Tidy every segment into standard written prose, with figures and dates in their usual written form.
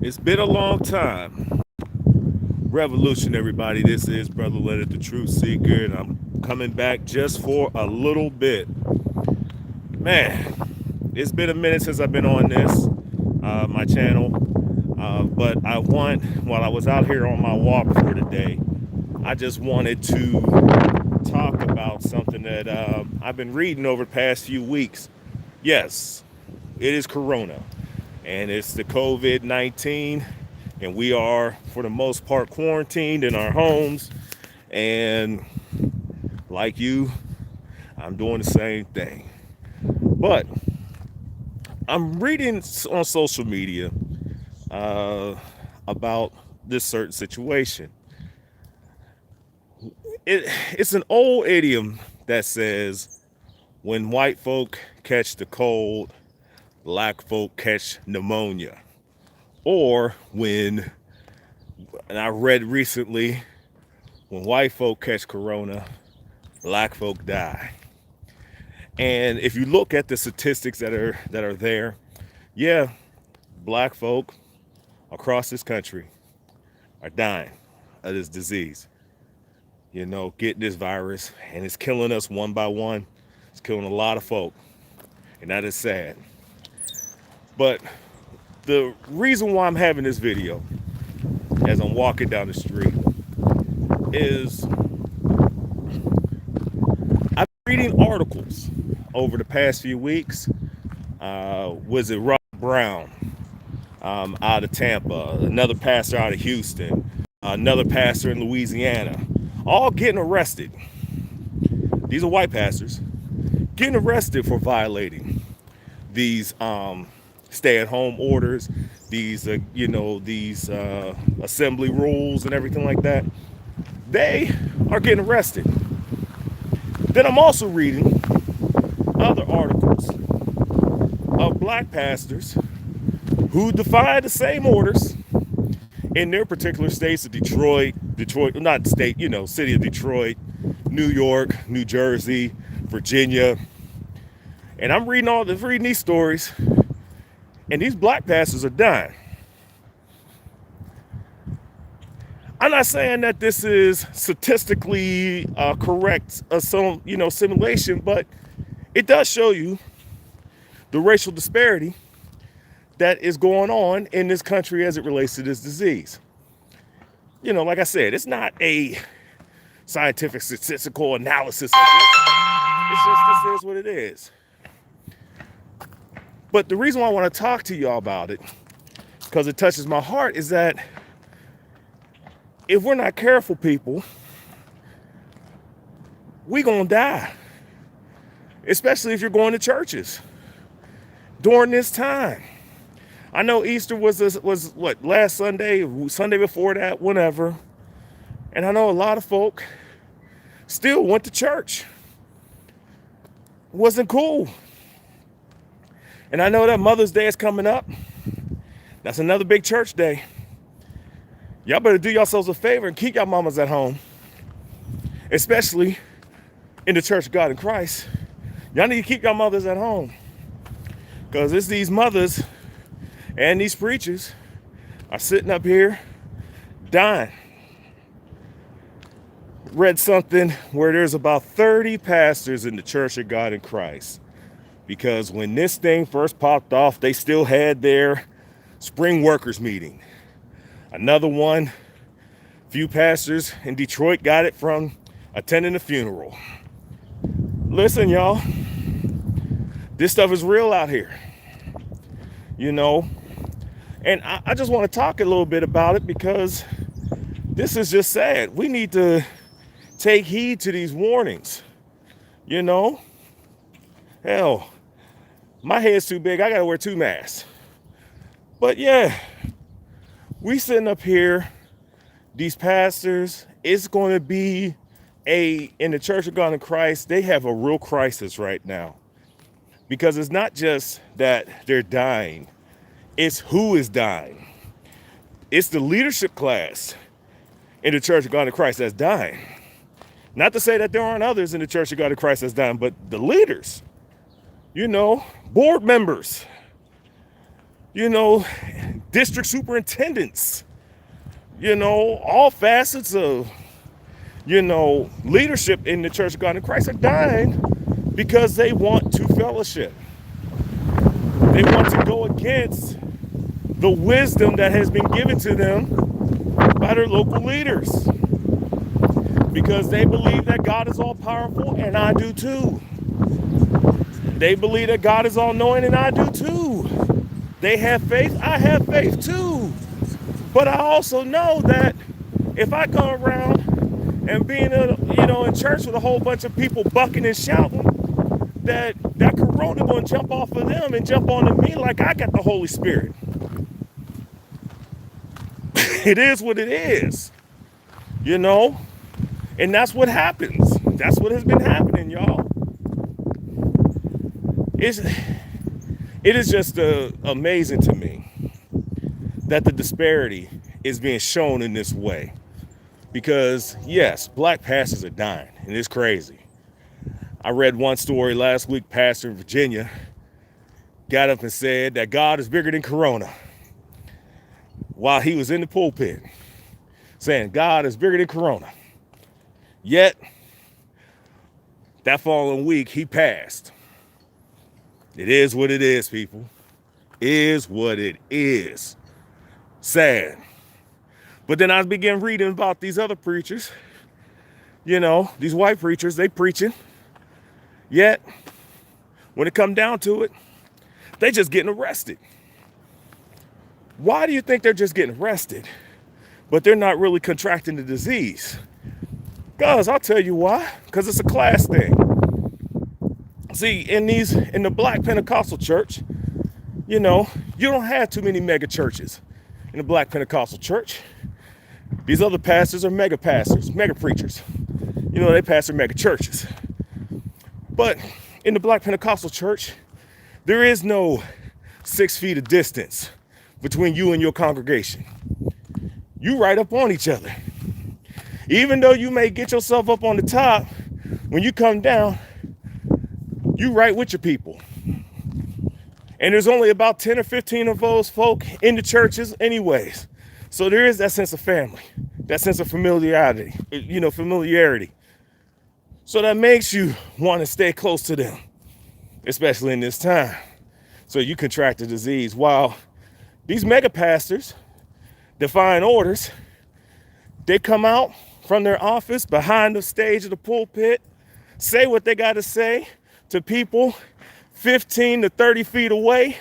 It's been a long time. Revolution, everybody. This is Brother Leonard, the Truth Seeker, and I'm coming back just for a little bit. Man, it's been a minute since I've been on my channel. But while I was out here on my walk for today, I just wanted to talk about something that I've been reading over the past few weeks. Yes, it is Corona, and it's the COVID-19, and we are, for the most part, quarantined in our homes. And like you, I'm doing the same thing. But I'm reading on social media uh, about this certain situation. It's an old idiom that says, when white folk catch the cold, black folk catch pneumonia. Or and I read recently, when white folk catch corona, black folk die. And if you look at the statistics that are there, yeah, black folk across this country are dying of this disease. Getting this virus, and it's killing us one by one. It's killing a lot of folk, and that is sad. But the reason why I'm having this video as I'm walking down the street is I've been reading articles over the past few weeks. Was it Rob Brown out of Tampa, another pastor out of Houston, another pastor in Louisiana, all getting arrested. These are white pastors getting arrested for violating these stay-at-home orders, these assembly rules and everything like that. They are getting arrested. Then I'm also reading other articles of black pastors who defy the same orders in their particular states of Detroit, not state, city of Detroit, New York, New Jersey, Virginia. And I'm reading these stories, and these black pastors are dying. I'm not saying that this is statistically correct, simulation, but it does show you the racial disparity that is going on in this country as it relates to this disease. Like I said, it's not a scientific statistical analysis of this. It's just this is what it is. But the reason why I want to talk to y'all about it, because it touches my heart, is that if we're not careful, people, we gonna die. Especially if you're going to churches during this time. I know Easter was what, last Sunday, Sunday before that, whenever. And I know a lot of folk still went to church. Wasn't cool. And I know that Mother's Day is coming up. That's another big church day. Y'all better do yourselves a favor and keep y'all mamas at home. Especially in the Church of God in Christ. Y'all need to keep y'all mothers at home. Because it's these mothers and these preachers are sitting up here dying. Read something where there's about 30 pastors in the Church of God in Christ. Because when this thing first popped off, they still had their spring workers meeting. Another one, few pastors in Detroit got it from attending a funeral. Listen, y'all, this stuff is real out here, and I just want to talk a little bit about it because this is just sad. We need to take heed to these warnings, Hell, my head's too big. I got to wear 2 masks. But yeah, we sitting up here, these pastors, it's going to be in the Church of God in Christ, they have a real crisis right now. Because it's not just that they're dying, it's who is dying. It's the leadership class in the Church of God in Christ that's dying. Not to say that there aren't others in the Church of God in Christ that's dying, but the leaders, board members, you know, district superintendents, all facets of, leadership in the Church of God in Christ are dying because they want to fellowship. They want to go against the wisdom that has been given to them by their local leaders because they believe that God is all powerful, and I do too. They believe that God is all knowing, and I do too. They have faith, I have faith too. But I also know that if I come around and being in church with a whole bunch of people bucking and shouting, that corona gonna jump off of them and jump onto me like I got the Holy Spirit. It is what it is, and that's what happens. That's what has been happening, y'all. It is just amazing to me that the disparity is being shown in this way. Because yes, black pastors are dying, and it's crazy. I read one story last week. Pastor in Virginia got up and said that God is bigger than Corona while he was in the pulpit, saying God is bigger than Corona. Yet that following week he passed. It is what it is, people. Is what it is. Sad. But then I began reading about these other preachers, these white preachers, they preaching. Yet, when it come down to it, they just getting arrested. Why do you think they're just getting arrested, but they're not really contracting the disease? Guys, I'll tell you why. Because it's a class thing. See, in the Black Pentecostal church, you don't have too many mega churches in the Black Pentecostal church. These other pastors are mega pastors, mega preachers. They pastor mega churches. But in the Black Pentecostal church, there is no 6 feet of distance between you and your congregation. You right up on each other. Even though you may get yourself up on the top, when you come down, you right with your people. And there's only about 10 or 15 of those folk in the churches anyways. So there is that sense of family, that sense of familiarity. So that makes you want to stay close to them, especially in this time. So you contract the disease. While these mega pastors define orders, they come out from their office behind the stage of the pulpit, say what they got to say to people 15 to 30 feet away,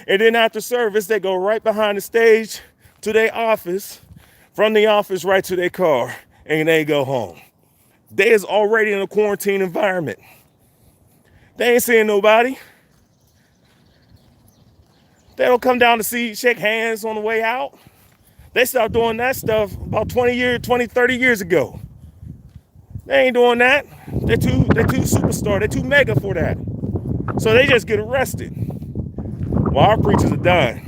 and then after service, they go right behind the stage to their office, from the office right to their car, and they go home. They is already in a quarantine environment. They ain't seeing nobody. They don't come down to shake hands on the way out. They stopped doing that stuff about 30 years ago. They ain't doing that. They're too superstar. They're too mega for that. So they just get arrested. While our preachers are dying.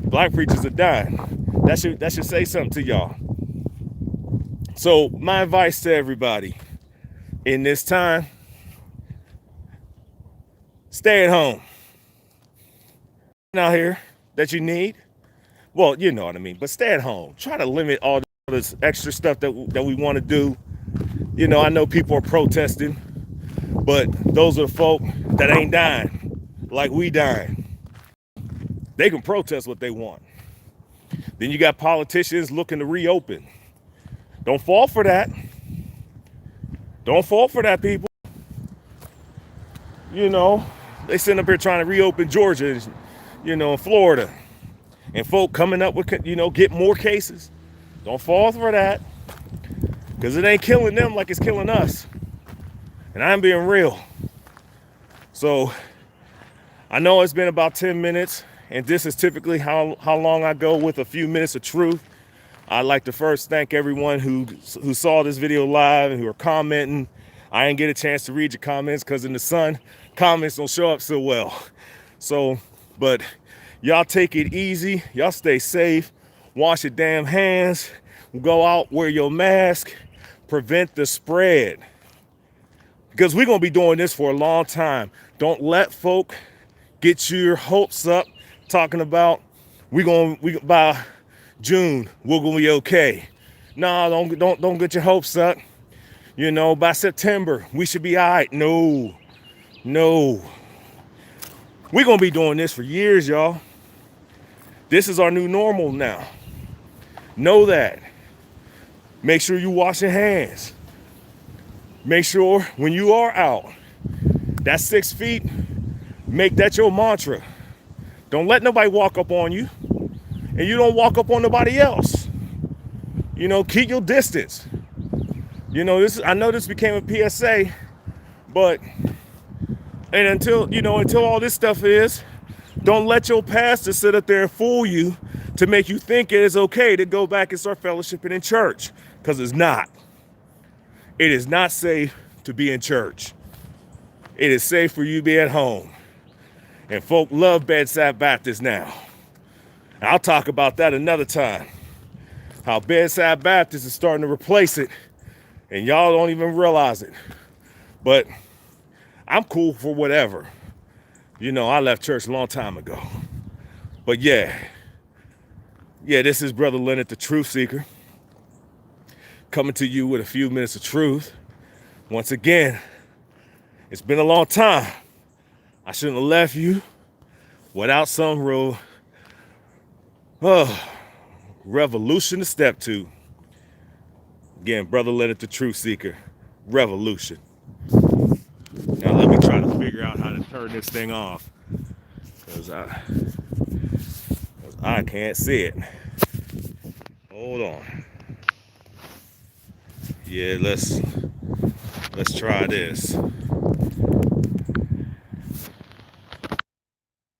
Black preachers are dying. That should say something to y'all. So my advice to everybody in this time, stay at home. Out here that you need, well, you know what I mean, but stay at home. Try to limit all this extra stuff that we want to do. I know people are protesting, but those are the folk that ain't dying like we dying. They can protest what they want. Then you got politicians looking to reopen. Don't fall for that. Don't fall for that, people. They sitting up here trying to reopen Georgia, and Florida. And folk coming up with, get more cases. Don't fall for that. Because it ain't killing them like it's killing us. And I'm being real. So, I know it's been about 10 minutes. And this is typically how long I go with a few minutes of truth. I'd like to first thank everyone who saw this video live and who are commenting. I didn't get a chance to read your comments because in the sun, comments don't show up so well. So, but y'all take it easy. Y'all stay safe. Wash your damn hands. Go out, wear your mask. Prevent the spread. Because we're going to be doing this for a long time. Don't let folk get your hopes up talking about we by June we're gonna be okay. No, don't get your hopes up. You know, by September we should be all right. No, no. We're gonna be doing this for years, y'all. This is our new normal now. Know that. Make sure you wash your hands. Make sure when you are out, that 6 feet, make that your mantra. Don't let nobody walk up on you, and you don't walk up on nobody else. You know, keep your distance. You know, I know this became a PSA, but until all this stuff is, don't let your pastor sit up there and fool you to make you think it is okay to go back and start fellowshipping in church, because it's not. It is not safe to be in church. It is safe for you to be at home. And folk love bedside Baptists now. I'll talk about that another time. How bedside Baptists is starting to replace it, and y'all don't even realize it. But I'm cool for whatever. You know, I left church a long time ago. But yeah, this is Brother Leonard, the Truth Seeker, coming to you with a few minutes of truth. Once again, it's been a long time. I shouldn't have left you without some real revolution to step to. Again, Brother Leonard, the Truth Seeker, revolution. Now let me try to figure out how to turn this thing off, because I can't see it. Hold on. Yeah, let's try this.